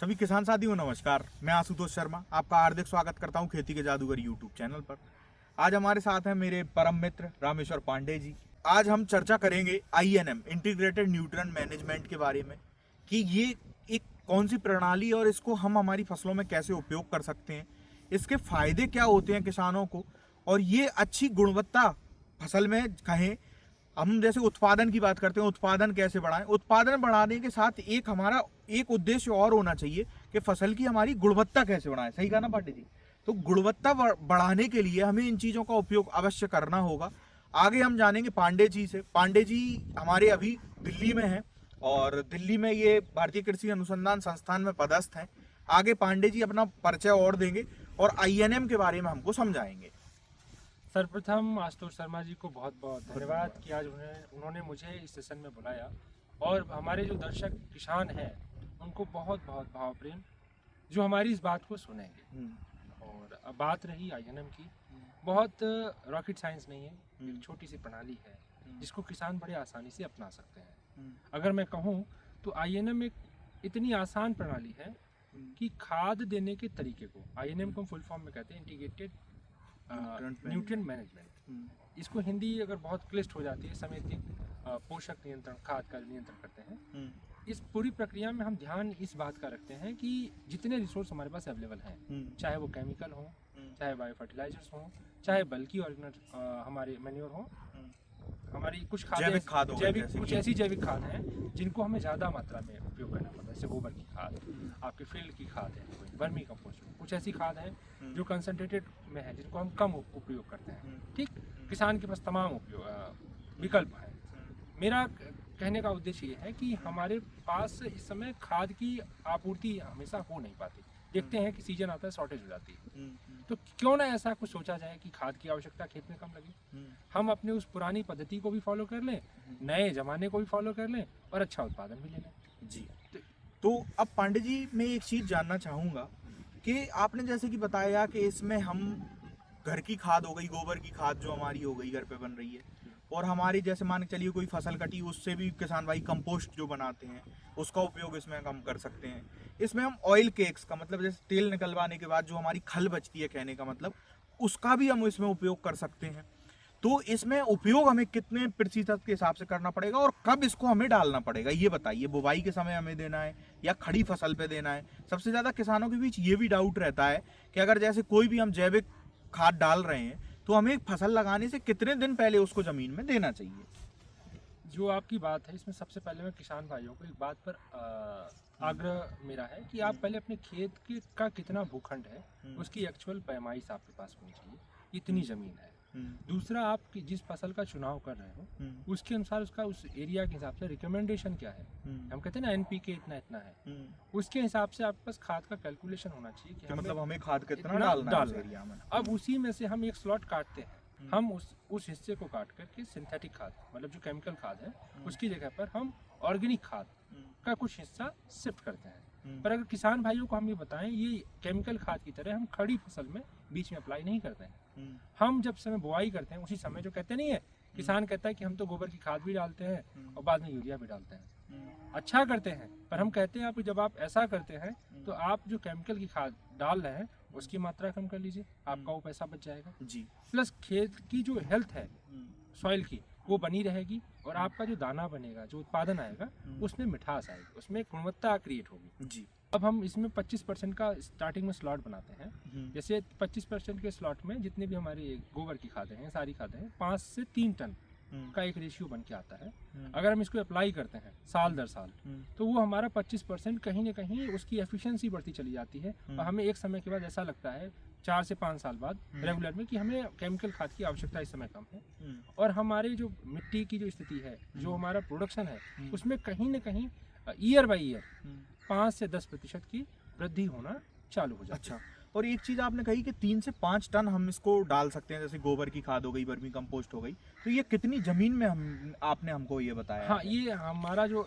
सभी किसान साथियों नमस्कार। मैं आशुतोष शर्मा आपका हार्दिक स्वागत करता हूं खेती के जादूगर यूट्यूब चैनल पर। आज हमारे साथ हैं मेरे परम मित्र रामेश्वर पांडे जी। आज हम चर्चा करेंगे INM इंटीग्रेटेड न्यूट्रिएंट मैनेजमेंट के बारे में कि ये एक कौन सी प्रणाली है और इसको हम हमारी फसलों में कैसे उपयोग कर सकते हैं, इसके फायदे क्या होते हैं किसानों को, और ये अच्छी गुणवत्ता फसल में कहें हम जैसे उत्पादन की बात करते हैं, उत्पादन कैसे बढ़ाएं। उत्पादन बढ़ाने के साथ एक हमारा एक उद्देश्य और होना चाहिए कि फसल की हमारी गुणवत्ता कैसे बढ़ाएं। सही कहा ना पांडे जी? तो गुणवत्ता बढ़ाने के लिए हमें इन चीज़ों का उपयोग अवश्य करना होगा। आगे हम जानेंगे पांडे जी से। पांडे जी हमारे अभी दिल्ली में हैं और दिल्ली में ये भारतीय कृषि अनुसंधान संस्थान में पदस्थ हैं। आगे पांडे जी अपना परिचय और देंगे और INM के बारे में हमको समझाएंगे। सर्वप्रथम आशुतोष शर्मा जी को बहुत बहुत धन्यवाद कि आज उन्होंने मुझे इस सेशन में बुलाया और हमारे जो दर्शक किसान हैं उनको बहुत बहुत भाव प्रेम जो हमारी इस बात को सुनेंगे। और अब बात रही INM की, बहुत रॉकेट साइंस नहीं है, एक छोटी सी प्रणाली है जिसको किसान बड़े आसानी से अपना सकते हैं। अगर मैं कहूँ तो INM एक इतनी आसान प्रणाली है कि खाद देने के तरीके को, INM को फुल फॉर्म में कहते हैं इंटीग्रेटेड न्यूट्रिएंट मैनेजमेंट। इसको हिंदी अगर बहुत क्लिष्ट हो जाती है, समेतिक पोषक नियंत्रण, खाद का नियंत्रण करते हैं। इस पूरी प्रक्रिया में हम ध्यान इस बात का रखते हैं कि जितने रिसोर्स हमारे पास अवेलेबल हैं, चाहे वो केमिकल हो, चाहे बायो फर्टिलाइजर्स हो, चाहे बल्कि ऑर्गेनिक हमारे मैन्योर हो, हमारी कुछ जैविक खाद हो गई, जैविक जैसे कुछ कि ऐसी जैविक खाद हैं जिनको हमें ज़्यादा मात्रा में उपयोग करना पड़ता है। जैसे गोबर की खाद, आपके फील्ड की खाद है, कोई वर्मी कंपोस्ट, कुछ ऐसी खाद है जो कंसंट्रेटेड में है जिनको हम कम उपयोग करते हैं। ठीक, किसान के पास तमाम विकल्प हैं। मेरा कहने का उद्देश्य ये है कि हमारे पास इस समय खाद की आपूर्ति हमेशा हो नहीं पाती। देखते हैं कि सीजन आता है, शॉर्टेज हो जाती है। तो क्यों ना ऐसा कुछ सोचा जाए कि खाद की आवश्यकता खेत में कम लगे, हम अपने उस पुरानी पद्धति को भी फॉलो कर लें, नए जमाने को भी फॉलो कर लें और अच्छा उत्पादन भी ले लें। जी। तो अब पांडे जी मैं एक चीज़ जानना चाहूँगा कि आपने जैसे कि बताया कि इसमें हम घर की खाद हो गई, गोबर की खाद जो हमारी हो गई घर पे बन रही है, और हमारी जैसे मान के चलिए कोई फसल कटी उससे भी किसान भाई कंपोस्ट जो बनाते हैं उसका उपयोग इसमें हम कर सकते हैं। इसमें हम ऑयल केक्स का मतलब जैसे तेल निकलवाने के बाद जो हमारी खल बचती है, कहने का मतलब उसका भी हम इसमें उपयोग कर सकते हैं। तो इसमें उपयोग हमें कितने प्रतिशत के हिसाब से करना पड़ेगा और कब इसको हमें डालना पड़ेगा, ये बताइए। बुवाई के समय हमें देना है या खड़ी फसल पे देना है? सबसे ज़्यादा किसानों के बीच ये भी डाउट रहता है कि अगर जैसे कोई भी हम जैविक खाद डाल रहे हैं तो हमें फसल लगाने से कितने दिन पहले उसको ज़मीन में देना चाहिए। जो आपकी बात है, इसमें सबसे पहले मैं किसान भाइयों को एक बात पर आग्रह मेरा है कि आप पहले अपने खेत का कितना भूखंड है उसकी एक्चुअल पैमाइश आपके पास होनी चाहिए, इतनी ज़मीन है। दूसरा, आप जिस फसल का चुनाव कर रहे हो उसके अनुसार उसका उस एरिया के हिसाब से रिकमेंडेशन क्या है। हम कहते हैं ना NPK इतना इतना है, उसके हिसाब से आपके पास खाद का कैलकुलेशन होना चाहिए कि मतलब हमें खाद कितना इतना डालना है डालना उस एरिया में। अब उसी में से हम एक स्लॉट काटते हैं, हम उस हिस्से को काट करके सिंथेटिक खाद, मतलब जो केमिकल खाद है उसकी जगह पर हम ऑर्गेनिक खाद का कुछ हिस्सा शिफ्ट करते हैं। पर अगर किसान भाइयों को हम ये बताएं, ये केमिकल खाद की तरह हम खड़ी फसल में बीच में अप्लाई नहीं करते हैं। हम जब समय बुआई करते हैं उसी समय, जो कहते नहीं है किसान कहता है कि हम तो गोबर की खाद भी डालते हैं और बाद में यूरिया भी डालते हैं, अच्छा करते हैं। पर हम कहते हैं आप जब आप ऐसा करते हैं तो आप जो केमिकल की खाद डाल रहे हैं उसकी मात्रा कम कर लीजिए, आपका वो पैसा बच जाएगा जी। प्लस खेत की जो हेल्थ है सॉइल की वो बनी रहेगी और आपका जो दाना बनेगा, जो उत्पादन आएगा उसमें मिठास आएगी, उसमें गुणवत्ता क्रिएट होगी जी। अब हम इसमें 25% का स्टार्टिंग में स्लॉट बनाते हैं। जैसे 25% के स्लॉट में जितने भी हमारी गोबर की खादें हैं, सारी खादें हैं, 5 से 3 टन का एक रेशियो बन के आता है। अगर हम इसको अप्लाई करते हैं साल दर साल तो वो हमारा 25% कहीं ना कहीं उसकी एफिशिएंसी बढ़ती चली जाती है और हमें एक समय के बाद ऐसा लगता है 4 से 5 साल बाद रेगुलर में कि हमें केमिकल खाद की आवश्यकता इस समय कम है और हमारे जो मिट्टी की जो स्थिति है, जो हमारा प्रोडक्शन है, उसमें कहीं ना कहीं ईयर बाई ईयर 5 से 10% की वृद्धि होना चालू हो जाती है। अच्छा, और एक चीज़ आपने कही कि 3 से 5 टन हम इसको डाल सकते हैं, जैसे गोबर की खाद हो गई, वर्मी कंपोस्ट हो गई, तो ये कितनी ज़मीन में आपने हमको ये बताया? हाँ, ये हमारा जो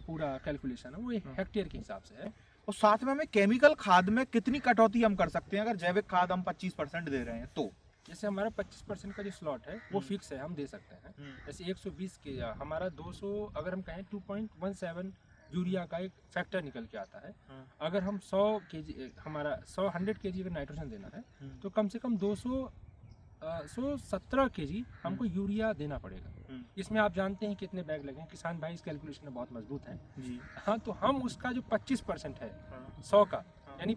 पूरा कैलकुलेशन है वो हेक्टेयर के हिसाब से है। और साथ में हमें केमिकल खाद में कितनी कटौती हम कर सकते हैं अगर जैविक खाद हम 25% दे रहे हैं तो? जैसे हमारा 25% का जो स्लॉट है वो फिक्स है, हम दे सकते हैं। जैसे 120 के हमारा 200, अगर हम कहें 2.17 यूरिया का एक फैक्टर निकल के आता है। हाँ। अगर हम 100 kg हमारा 100 kg अगर नाइट्रोजन देना है तो कम से कम 117 kg हमको यूरिया देना पड़ेगा। इसमें आप जानते हैं कितने बैग लगे हैं, किसान भाई इस कैलकुलेशन में बहुत मजबूत हैं जी। हाँ, तो हम उसका जो 25% है हाँ। 100 का यानी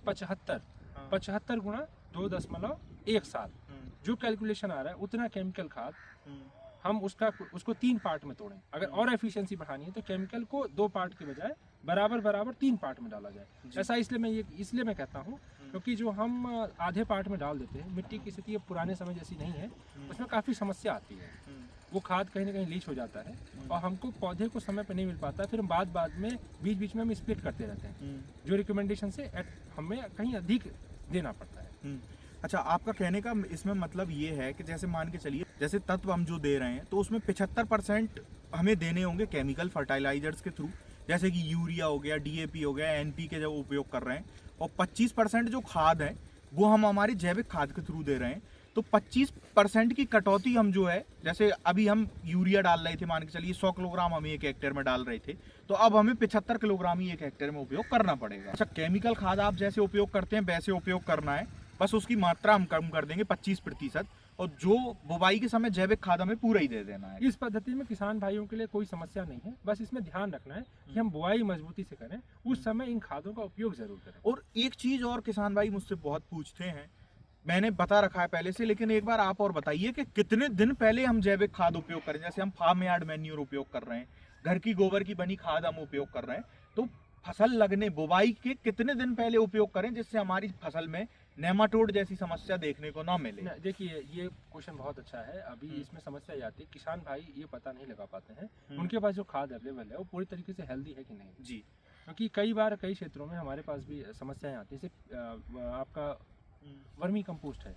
75 गुणा 2.17 जो कैलकुलेशन आ रहा है उतना केमिकल खाद हम उसको 3 पार्ट में तोड़ें। अगर और एफिशिएंसी बढ़ानी है तो केमिकल को 2 पार्ट के बजाय बराबर 3 पार्ट में डाला जाए। ऐसा इसलिए मैं कहता हूँ क्योंकि जो हम आधे पार्ट में डाल देते हैं, मिट्टी की स्थिति अब पुराने समय जैसी नहीं है, उसमें काफ़ी समस्या आती है। वो खाद कहीं ना कहीं लीच हो जाता है और हमको पौधे को समय पर नहीं मिल पाता, फिर हम बाद में बीच में हम स्प्लिट करते रहते हैं, जो रिकमेंडेशन से हमें कहीं अधिक देना पड़ता है। अच्छा, आपका कहने का इसमें मतलब ये है कि जैसे मान के चलिए जैसे तत्व हम जो दे रहे हैं तो उसमें 75% हमें देने होंगे केमिकल फर्टिलाइजर्स के थ्रू, जैसे कि यूरिया हो गया, डीएपी हो गया, एनपीके जब उपयोग कर रहे हैं, और 25% जो खाद है वो हम हमारी जैविक खाद के थ्रू दे रहे हैं। तो 25% की कटौती हम जो है, जैसे अभी हम यूरिया डाल रहे थे, मान के चलिए 100 किलोग्राम हम 1 हेक्टेयर में डाल रहे थे, तो अब हमें 75 किलोग्राम ही 1 हेक्टेयर में उपयोग करना पड़ेगा। अच्छा, केमिकल खाद आप जैसे उपयोग करते हैं वैसे उपयोग करना है, बस उसकी मात्रा हम कम कर देंगे 25%, और जो बुवाई के समय जैविक खाद हमें पूरा ही दे देना है। इस पद्धति में किसान भाइयों के लिए कोई समस्या नहीं है, बस इसमें ध्यान रखना है कि हम बुआई मजबूती से करें, उस समय इन खादों का उपयोग जरूर करें। और एक चीज और किसान भाई मुझसे बहुत पूछते हैं, मैंने बता रखा है पहले से, लेकिन एक बार आप और बताइए कि कितने दिन पहले हम जैविक खाद उपयोग करें। जैसे हम फार्म यार्ड मैन्योर उपयोग कर रहे हैं, घर की गोबर की बनी खाद हम उपयोग कर रहे हैं, तो फसल लगने बुवाई के कितने दिन पहले उपयोग करें जिससे हमारी फसल में नेमाटोड जैसी समस्या देखने को ना मिले। देखिए, ये क्वेश्चन बहुत अच्छा है। अभी इसमें समस्या ये आती है, किसान भाई ये पता नहीं लगा पाते हैं उनके पास जो खाद अवेलेबल है वो पूरी तरीके से हेल्दी है कि नहीं जी। क्योंकि कई बार कई क्षेत्रों में हमारे पास भी समस्याएं आती है। जैसे आपका वर्मी कंपोस्ट है,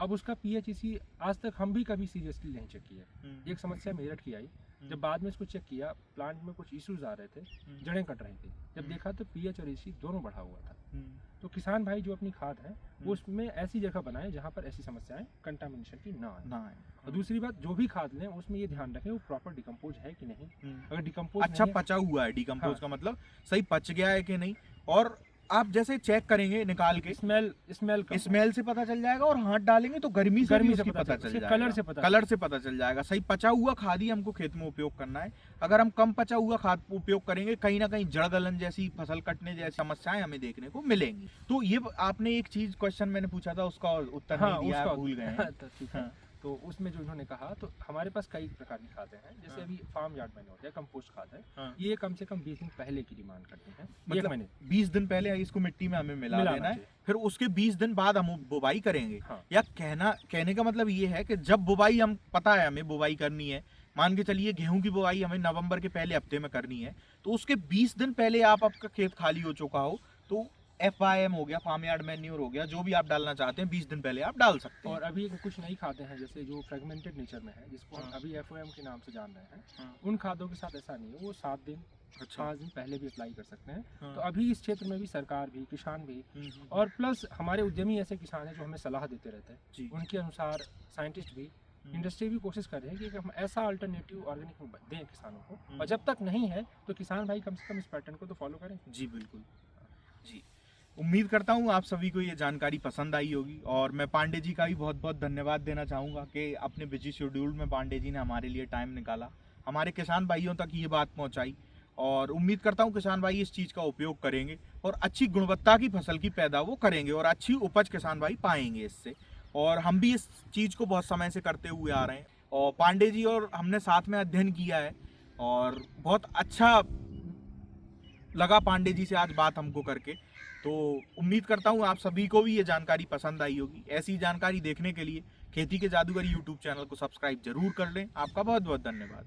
अब उसका पीएच आज तक हम भी कभी सीरियसली नहीं चेक किया। एक समस्या मेरठ की आई, जब बाद में इसको चेक किया, प्लांट में कुछ इश्यूज आ रहे थे, जड़ें कट रही थी, जब देखा तो पीएच और एसी दोनों बढ़ा हुआ था। तो किसान भाई जो अपनी खाद है वो उसमें ऐसी जगह बनाए जहाँ पर ऐसी समस्याएं कंटामिनेशन की ना आए। और दूसरी बात, जो भी खाद लें उसमें ये ध्यान रखें वो प्रॉपर डिकम्पोज है कि नहीं। अगर डिकम्पोज अच्छा पचा हुआ है, डिकम्पोज का मतलब सही पच गया है कि नहीं, और आप जैसे चेक करेंगे निकाल के, स्मेल से पता चल जाएगा, और हाथ डालेंगे तो गर्मी से पता चल जाएगा, कलर से पता चल जाएगा। सही पचा हुआ खाद ही हमको खेत में उपयोग करना है। अगर हम कम पचा हुआ खाद उपयोग करेंगे, कहीं ना कहीं जड़ गलन जैसी, फसल कटने जैसी समस्याएं हमें देखने को मिलेंगी। तो ये आपने एक चीज क्वेश्चन मैंने पूछा था, उसका उत्तर नहीं दिया, भूल गए। तो उसमें जो इन्होंने कहा, तो हमारे पास कई प्रकार की खादें हैं। जैसे अभी फार्म यार्ड मैन्योर है, कंपोस्ट खाद है, ये कम से कम 20 दिन पहले की डिमांड करते हैं। मतलब 20 दिन पहले इसको मिट्टी में हमें मिला देना है, फिर उसके 20 दिन बाद हम बुवाई करेंगे। या कहने का मतलब ये है कि जब बुवाई, हम पता है हमें बुवाई करनी है, मान के चलिए गेहूं की बुवाई हमें नवंबर के पहले हफ्ते में करनी है, तो उसके 20 दिन पहले आपका खेत खाली हो चुका हो तो FYM हो गया, फार्म यार्ड मैन्योर हो गया, जो भी आप डालना चाहते हैं 20 दिन पहले आप डाल सकते हैं। और अभी कुछ नई खादें हैं जैसे जो फ्रेगमेंटेड नेचर में है, जिसको हम अभी FOM के नाम से जान रहे हैं, उन खादों के साथ ऐसा नहीं है, वो 7 दिन 5 दिन पहले भी अप्लाई कर सकते हैं। तो अभी इस क्षेत्र में भी सरकार भी, किसान भी, और प्लस हमारे उद्यमी ऐसे किसान हैं जो हमें सलाह देते रहते हैं, उनके अनुसार साइंटिस्ट भी, इंडस्ट्री भी कोशिश कर रहे हैं कि हम ऐसा अल्टरनेटिव ऑर्गेनिक दें किसानों को, और जब तक नहीं है तो किसान भाई कम से कम इस पैटर्न को तो फॉलो करें। जी बिल्कुल जी। उम्मीद करता हूँ आप सभी को ये जानकारी पसंद आई होगी, और मैं पांडे जी का भी बहुत बहुत धन्यवाद देना चाहूँगा कि अपने बिजी शेड्यूल में पांडे जी ने हमारे लिए टाइम निकाला, हमारे किसान भाइयों तक ये बात पहुँचाई, और उम्मीद करता हूँ किसान भाई इस चीज़ का उपयोग करेंगे और अच्छी गुणवत्ता की फसल की पैदा वो करेंगे, और अच्छी उपज किसान भाई पाएंगे इससे। और हम भी इस चीज़ को बहुत समय से करते हुए आ रहे हैं, और पांडे जी और हमने साथ में अध्ययन किया है, और बहुत अच्छा लगा पांडे जी से आज बात हमको करके। तो उम्मीद करता हूँ आप सभी को भी ये जानकारी पसंद आई होगी। ऐसी जानकारी देखने के लिए खेती के जादूगर यूट्यूब चैनल को सब्सक्राइब जरूर कर लें। आपका बहुत बहुत धन्यवाद।